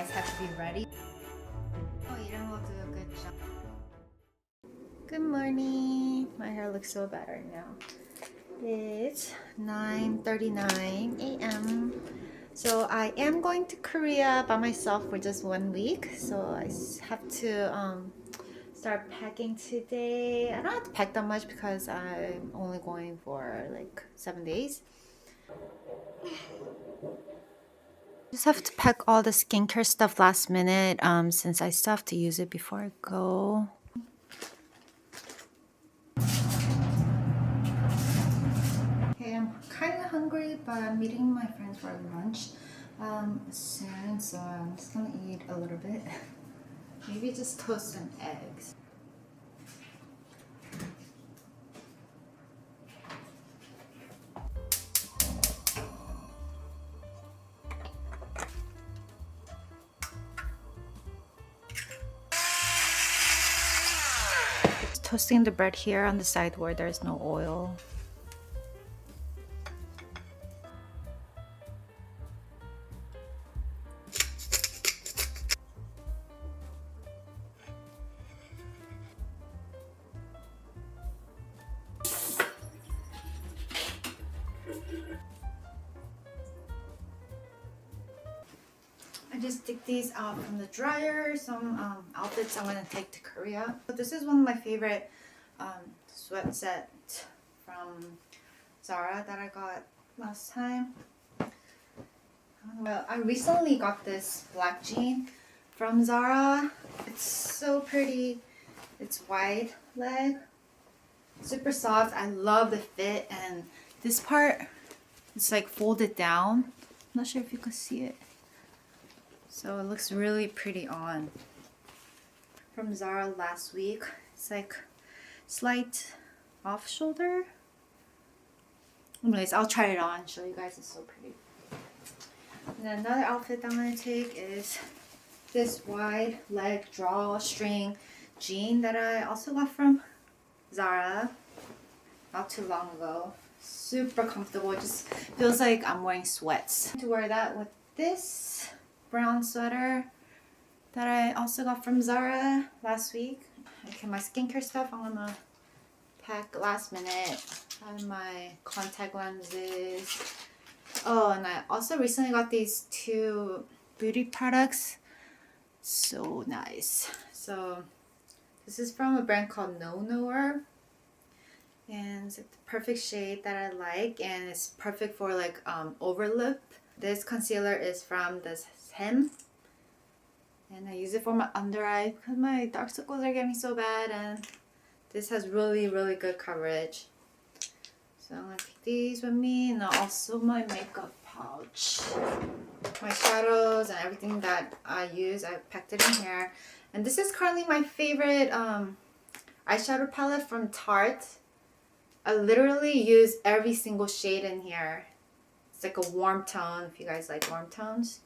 guys have to be ready. Oh, 이런 거 do a good job. Good morning. My hair looks so bad right now. It's 9:39 a.m. So I am going to Korea by myself for just 1 week. So I have to start packing today. I don't have to pack that much because I'm only going for like 7 days. Just have to pack all the skincare stuff last minute since I still have to use it before I go. Okay, I'm kind of hungry, but I'm meeting my friends for lunch soon, so I'm just gonna eat a little bit. Maybe just toast and eggs. Toasting the bread here on the side where there's no oil. I just took these out from the dryer. Some outfits I'm gonna take to Korea. But this is one of my favorite sweat sets from Zara that I got last time. Well, I recently got this black jean from Zara. It's so pretty. It's wide leg, super soft. I love the fit, and this part is like folded down. I'm not sure if you can see it. So it looks really pretty on. From Zara last week. It's like slight off shoulder. Anyways, I'll try it on, show you guys. It's so pretty. And then another outfit that I'm gonna take is this wide leg drawstring jean that I also got from Zara not too long ago. Super comfortable. It just feels like I'm wearing sweats. To wear that with this brown sweater that I also got from Zara last week. Okay, my skincare stuff I'm gonna pack last minute. I have my contact lenses. Oh, and I also recently got these 2 beauty products. So nice. So this is from a brand called No Knower. And it's like the perfect shade that I like, and it's perfect for like over lip. This concealer is from the Hem, and I use it for my under eye because my dark circles are getting so bad, and this has really good coverage. So I'm gonna take these with me, and also my makeup pouch, my shadows and everything that I use. I packed it in here, and this is currently my favorite eyeshadow palette from Tarte. I literally use every single shade in here. It's like a warm tone, if you guys like warm tones.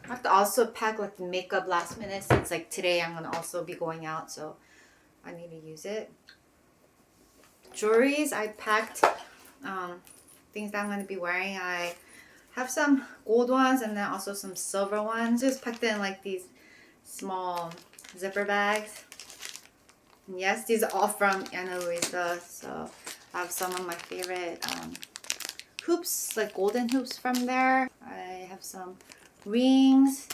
I have to also pack like the makeup last minute since like today I'm gonna also be going out, so I need to use it. Jewelries, I packed things that I'm gonna be wearing. I have some gold ones and then also some silver ones. Just packed in like these small zipper bags. And yes, these are all from Ana Luisa, so I have some of my favorite hoops, like golden hoops from there. I have some rings,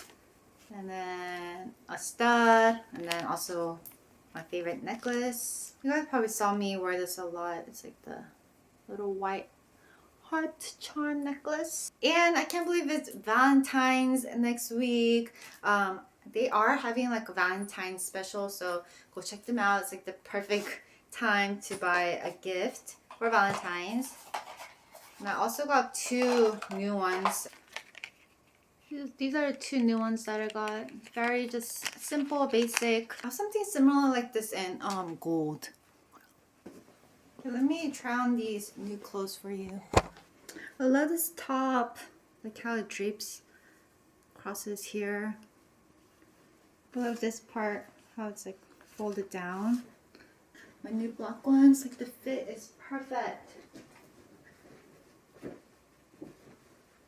and then a stud, and then also my favorite necklace. You guys probably saw me wear this a lot. It's like the little white heart charm necklace. And I can't believe it's Valentine's next week. They are having like a Valentine's special, so go check them out. It's like the perfect time to buy a gift for Valentine's. And I also got 2 new ones. These are 2 new ones that I got. Very just simple, basic. I have something similar like this in gold. Okay, let me try on these new clothes for you. I love this top. Like how it drapes, crosses here. I love this part, how it's like folded down. My new black ones, like the fit is perfect.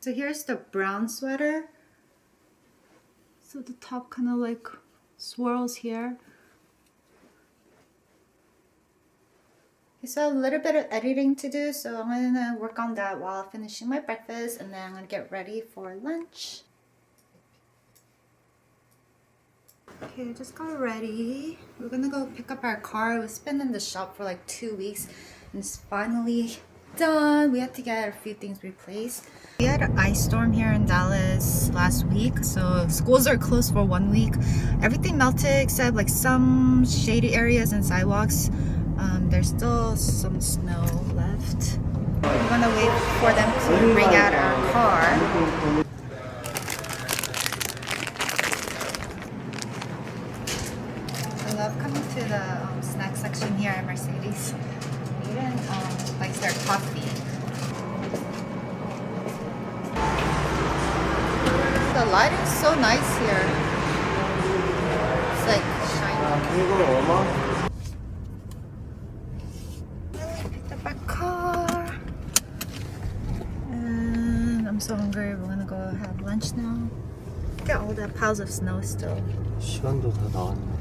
So here's the brown sweater. So the top kind of like swirls here. So a little bit of editing to do, so I'm gonna work on that while finishing my breakfast, and then I'm gonna get ready for lunch. Okay, I just got ready. We're gonna go pick up our car. It's been in the shop for like 2 weeks and it's finally done. We had to get a few things replaced. We had an ice storm here in Dallas last week, so schools are closed for 1 week. Everything melted except like some shady areas and sidewalks. There's still some snow left. We're gonna wait for them to bring out our car. I love coming to the snack section here at Mercedes. Even likes their coffee. The lighting's so nice here. It's like shiny. Picked up our car. And I'm so hungry. We're gonna go have lunch now. Look at all the piles of snow still. 시간도 다 나왔네.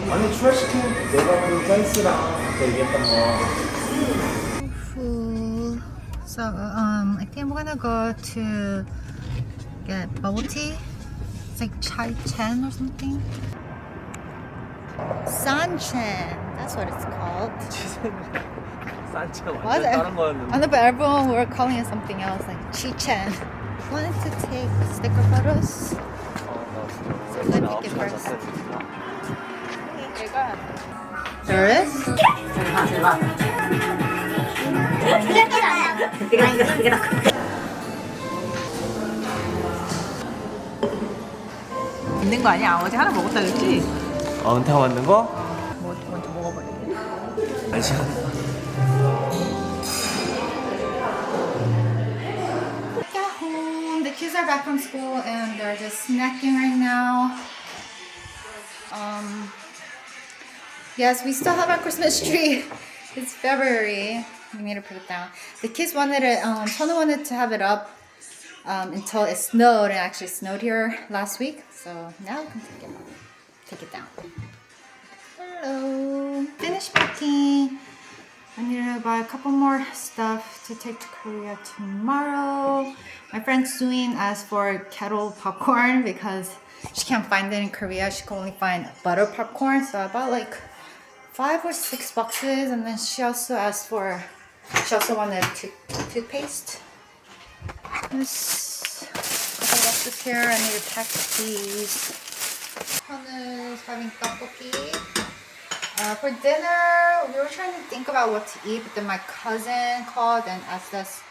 아니 추가시킨 내가 그 센스랑 얘기했던 거. So I think we're gonna go to get bubble tea. It's like chai chen or something. Sanchen, that's what it's called. 산책 What? 완전 다른 거였는데. I know, but everyone were calling it something else, like chi chen. Wanted to take sticker photos. So I'm gonna pick it first. There is? 있는 거 아니야? 어제 하나 먹었다 그랬지? 은퇴 만든 거? 뭐 먼저 먹어버리게. 안 시간. Got home. The kids are back from school and they're just snacking right now. Yes, we still have our Christmas tree. It's February. We need to put it down. The kids wanted it. Shona wanted to have it up until it snowed. It actually snowed here last week, so now we can take it down. Hello. Finished packing. I need to buy a couple more stuff to take to Korea tomorrow. My friend Suin asked for kettle popcorn because she can't find it in Korea. She can only find butter popcorn. So I bought like 5 or 6 boxes, and then she also wanted toothpaste. There's a couple boxes here. I need to pack these. Hana is having tteokbokki. For dinner, we were trying to think about what to eat, but then my cousin called and asked us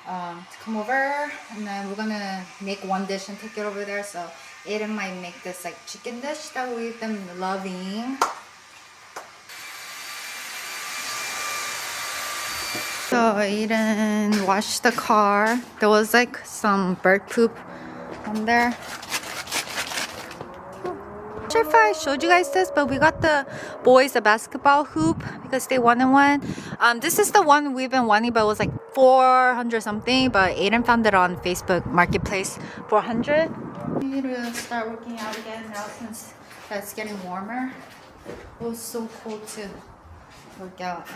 to come over, and then we're gonna make one dish and take it over there. So Aiden might make this like chicken dish that we've been loving. So Aiden washed the car. There was like some bird poop on there. Not sure if I showed you guys this, but we got the boys a basketball hoop because they wanted one. This is the one we've been wanting, but it was like 400 something. But Aiden found it on Facebook Marketplace for 100. We need to start working out again now since it's getting warmer. It was so cold to work out.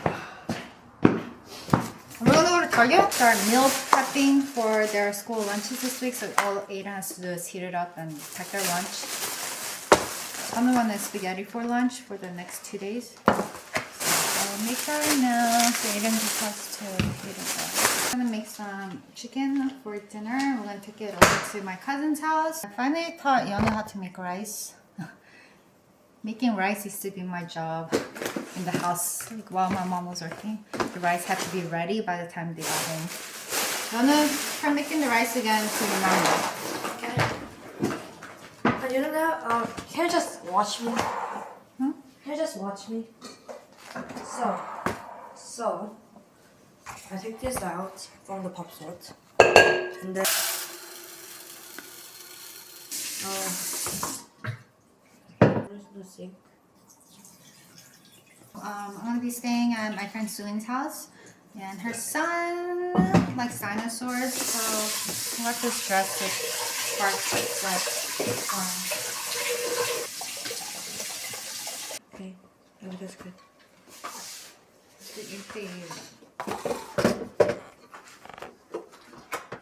We're gonna go to Target, start meal prepping for their school lunches this week. So all Aiden has to do is heat it up and pack their lunch. Another one is spaghetti for lunch for the next 2 days. So make that right now. So Aiden just has to heat it up. I'm gonna make some chicken for dinner. We're gonna take it over to my cousin's house. I finally taught Yana how to make rice. Making rice used to be my job in the house, like while my mom was working. The rice had to be ready by the time they got home. I'm gonna try making the rice again to remember. You know, can you just watch me? Hmm? Can you just watch me? So, I take this out from the pop salt, and then Where's the sink? I'm gonna be staying at my friend Suin's house, and her son likes dinosaurs, so I got this dress with sparks like Okay, I think that's good.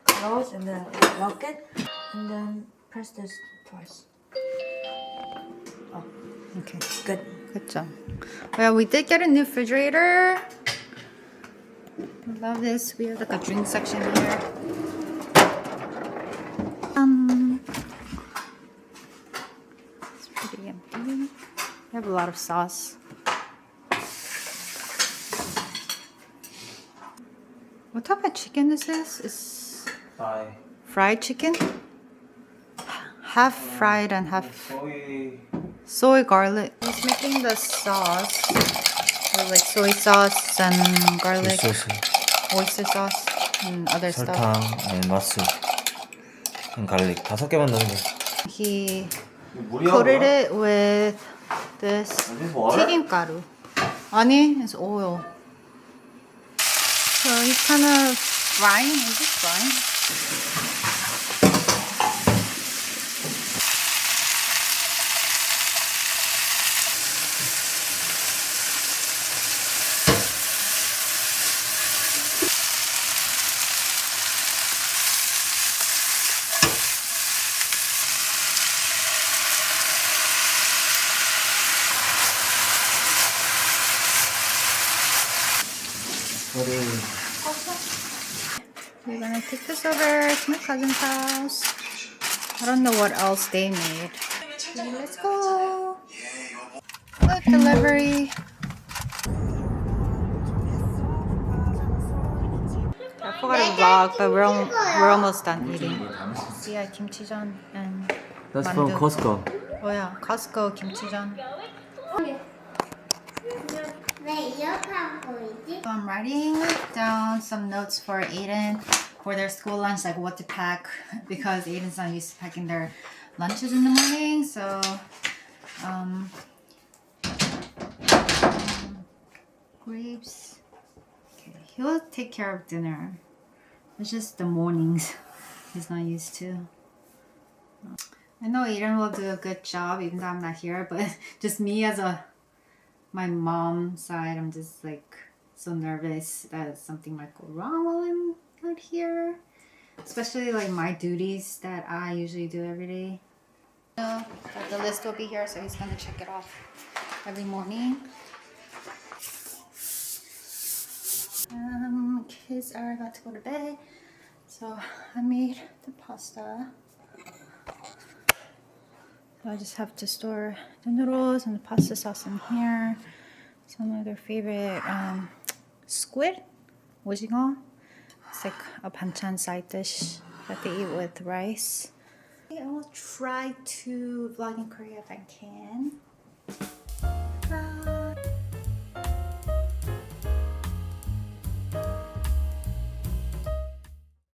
Close and then lock it, and then press this twice. Oh, Okay, good. good job. Well, we did get a new refrigerator. I love this. We have like a drink section here. It's pretty empty. We have a lot of sauce. What type of chicken this is? It's Thai. fried chicken? Half fried and half soy. soy garlic. He's making the sauce with like soy sauce and garlic, oyster sauce, and other stuff. 설탕, 맛술, 갈릭 5개만 넣으면 돼. He 물이야, coated 뭐야? it with this Is this water? 튀김 가루. 아니, it's oil. So he's kind of frying. Is it frying? We're gonna take this over to my cousin's house. I don't know what else they made. Okay, let's go. Look, delivery. I forgot to vlog, but we're almost done eating. See, I kimchijeon and That's from mandu. Costco. Oh yeah, Costco kimchijeon. So I'm writing down some notes for Aiden for their school lunch, like what to pack, because Aiden's not used to packing their lunches in the morning. So, grapes. Okay, he'll take care of dinner. It's just the mornings he's not used to. I know Aiden will do a good job even though I'm not here, but just me as my mom's side, I'm just like so nervous that something might go wrong while I'm not here. Especially like my duties that I usually do every day. So the list will be here, so he's gonna check it off every morning. Kids are about to go to bed, so I made the pasta. So I just have to store the noodles and the pasta sauce in here. Some of their favorite squid, 오징어. It's like a banchan side dish that they eat with rice. I will try to vlog in Korea if I can.